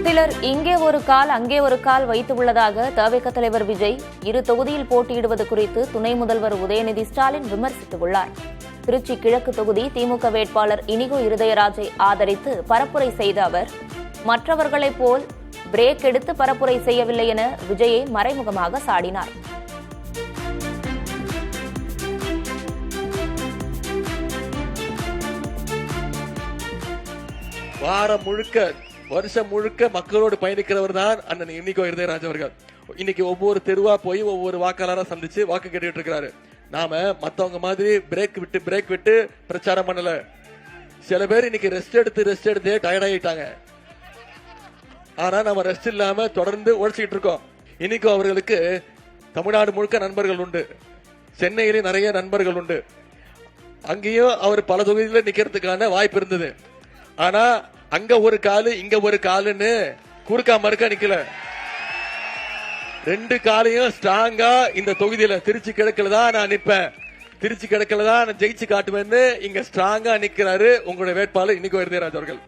சிலர் இங்கே ஒரு கால் அங்கே ஒரு கால் வைத்துள்ளதாக தவிக தலைவர் விஜய் இரு தொகுதியில் போட்டியிடுவது குறித்து துணை முதல்வர் உதயநிதி ஸ்டாலின் விமர்சித்துள்ளார். திருச்சி கிழக்கு தொகுதி திமுக வேட்பாளர் இனிகோ இருதயராஜை ஆதரித்து பரப்புரை செய்த அவர், மற்றவர்களைப் போல் பிரேக் எடுத்து பரப்புரை செய்யவில்லை என விஜயை மறைமுகமாக சாடினார். வாரம் முழுக்க வருஷம் முழுக்க மக்களோடு பயணிக்கிறவர் தான் அண்ணன் இனிகோ இருதயராஜ் அவர்கள். இன்னைக்கு ஒவ்வொரு தெருவா போய் ஒவ்வொரு வாக்காளரா சந்திச்சு வாக்கு கேட்டுட்டு இருக்காரு. நாம மத்தவங்க மாதிரி பிரேக் விட்டு பிரச்சாரம் பண்ணல. சில பேர் இன்னைக்கு ரெஸ்ட் எடுத்து டயர்ட் ஆயிட்டாங்க. ஆனா நம்ம ரெஸ்ட் இல்லாம தொடர்ந்து உழைச்சிட்டு இருக்கோம். இனிகோ அவர்களுக்கு தமிழ்நாடு முழுக்க நண்பர்கள் உண்டு, சென்னையிலே நிறைய நண்பர்கள் உண்டு. அங்கேயும் அவர் பல தொகுதியில நிக்கிறதுக்கான வாய்ப்பு இருந்தது. ஆனா அங்க ஒரு காலு இங்க ஒரு காலுன்னு குறுக்கா மறுக்கா நிக்கல. ரெண்டு காலையும் ஸ்ட்ராங்கா இந்த தொகுதியில திருச்சி கிழக்குல தான் நான் நிற்பேன், திருச்சி கிழக்குல தான் நான் ஜெயிச்சு காட்டுவேன்னு இங்க ஸ்ட்ராங்கா நிக்கிறாரு உங்களுடைய வேட்பாளர் இனிகோ இருதயராஜ் அவர்கள்.